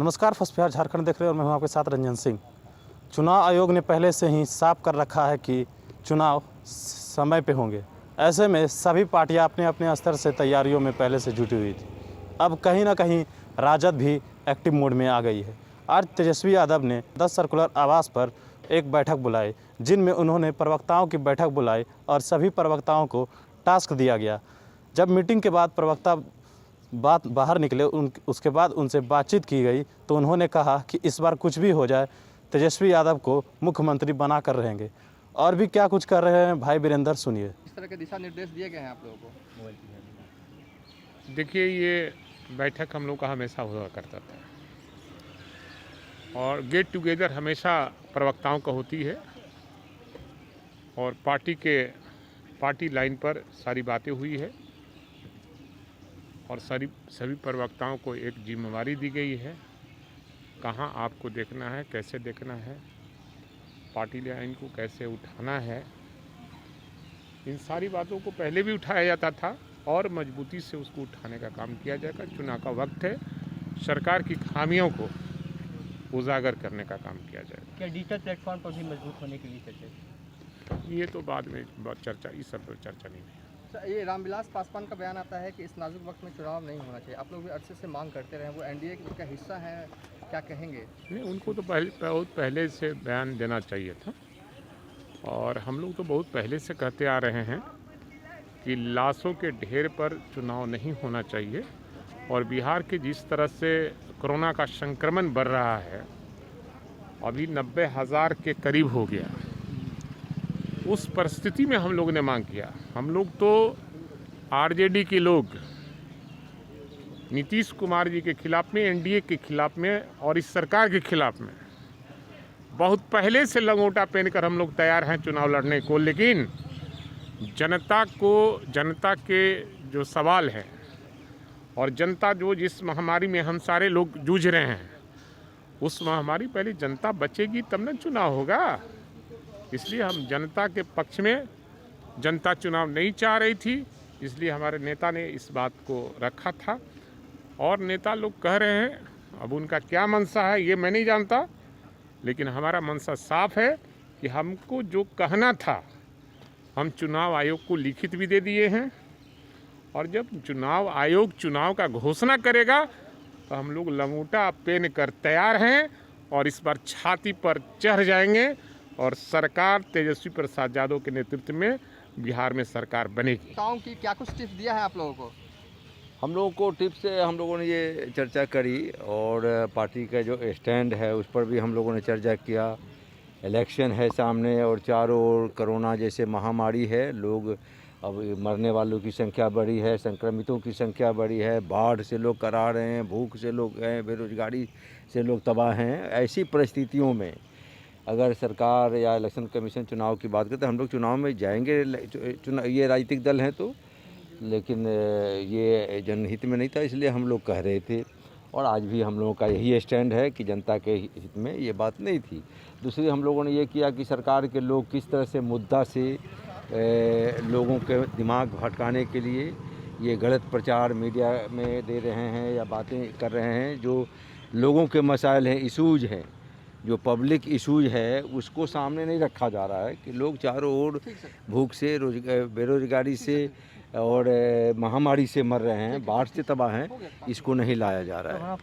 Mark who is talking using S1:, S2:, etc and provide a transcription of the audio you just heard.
S1: नमस्कार, फर्स्ट बिहार झारखंड देख रहे हैं और मैं हूं आपके साथ रंजन सिंह। चुनाव आयोग ने पहले से ही साफ कर रखा है कि चुनाव समय पे होंगे। ऐसे में सभी पार्टियां अपने अपने स्तर से तैयारियों में पहले से जुटी हुई थी। अब कहीं ना कहीं राजद भी एक्टिव मोड में आ गई है। आज तेजस्वी यादव ने 10 सर्कुलर आवास पर एक बैठक बुलाई, जिनमें उन्होंने प्रवक्ताओं की बैठक बुलाई और सभी प्रवक्ताओं को टास्क दिया गया। जब मीटिंग के बाद प्रवक्ता बात बाहर निकले, उसके बाद उनसे बातचीत की गई तो उन्होंने कहा कि इस बार कुछ भी हो जाए तेजस्वी यादव को मुख्यमंत्री बना कर रहेंगे। और भी क्या कुछ कर रहे हैं भाई वीरेंद्र, सुनिए।
S2: इस तरह के दिशा निर्देश दिए गए हैं आप लोगों को?
S3: देखिए, ये बैठक हम लोग का हमेशा हुआ करता था और गेट टुगेदर हमेशा प्रवक्ताओं का होती है और पार्टी लाइन पर सारी बातें हुई है और सभी प्रवक्ताओं को एक जिम्मेवारी दी गई है, कहाँ आपको देखना है, कैसे देखना है, पार्टी लाइन को कैसे उठाना है। इन सारी बातों को पहले भी उठाया जाता था और मजबूती से उसको उठाने का काम किया जाएगा। चुनाव का वक्त है, सरकार की खामियों को उजागर करने का काम किया जाएगा।
S2: क्या डिजिटल प्लेटफॉर्म पर भी मजबूत होने के लिए चर्चा?
S3: ये तो बाद में चर्चा, इस सब पर चर्चा नहीं है।
S2: ये रामविलास पासवान का बयान आता है कि इस नाजुक वक्त में चुनाव नहीं होना चाहिए। आप लोग भी अरसे से मांग करते रहे, वो एनडीए का हिस्सा है, क्या कहेंगे?
S3: नहीं, उनको तो बहुत पहले से बयान देना चाहिए था और हम लोग तो बहुत पहले से कहते आ रहे हैं कि लाशों के ढेर पर चुनाव नहीं होना चाहिए। और बिहार के जिस तरह से कोरोना का संक्रमण बढ़ रहा है, अभी 90,000 के करीब हो गया, उस परिस्थिति में हम लोग ने मांग किया। हम लोग तो आरजेडी के लोग नीतीश कुमार जी के खिलाफ में, एनडीए के खिलाफ में और इस सरकार के खिलाफ में बहुत पहले से लंगोटा पहनकर हम लोग तैयार हैं चुनाव लड़ने को। लेकिन जनता के जो सवाल है और जनता जो जिस महामारी में हम सारे लोग जूझ रहे हैं, उस महामारी पहले जनता बचेगी तब न चुनाव होगा। इसलिए हम जनता के पक्ष में, जनता चुनाव नहीं चाह रही थी, इसलिए हमारे नेता ने इस बात को रखा था और नेता लोग कह रहे हैं। अब उनका क्या मंशा है ये मैं नहीं जानता, लेकिन हमारा मंशा साफ है कि हमको जो कहना था हम चुनाव आयोग को लिखित भी दे दिए हैं और जब चुनाव आयोग चुनाव का घोषणा करेगा तो हम लोग लंगोटा पहन कर तैयार हैं और इस बार छाती पर चढ़ जाएंगे और सरकार तेजस्वी प्रसाद यादव के नेतृत्व में बिहार में सरकार बनेगी।
S2: की क्या कुछ टिप्स दिया है आप लोगों को?
S4: हम लोगों को टिप्स से हम लोगों ने ये चर्चा करी और पार्टी का जो स्टैंड है उस पर भी हम लोगों ने चर्चा किया। इलेक्शन है सामने और चारों ओर कोरोना जैसे महामारी है, लोग अब मरने वालों की संख्या बढ़ी है, संक्रमितों की संख्या बढ़ी है, बाढ़ से लोग करा रहे हैं, भूख से लोग हैं, बेरोजगारी से लोग तबाह हैं। ऐसी परिस्थितियों में अगर सरकार या इलेक्शन कमीशन चुनाव की बात करते हैं, हम लोग चुनाव में जाएंगे, ये राजनीतिक दल हैं तो, लेकिन ये जनहित में नहीं था, इसलिए हम लोग कह रहे थे और आज भी हम लोगों का यही स्टैंड है कि जनता के हित में ये बात नहीं थी। दूसरी हम लोगों ने ये किया कि सरकार के लोग किस तरह से मुद्दा से लोगों के दिमाग भटकाने के लिए ये गलत प्रचार मीडिया में दे रहे हैं या बातें कर रहे हैं। जो लोगों के मसाइल हैं, इशूज़ हैं, जो पब्लिक इशूज है उसको सामने नहीं रखा जा रहा है कि लोग चारों ओर भूख से, बेरोजगारी से और महामारी से मर रहे हैं, बाढ़ से तबाह हैं, इसको नहीं लाया जा रहा है।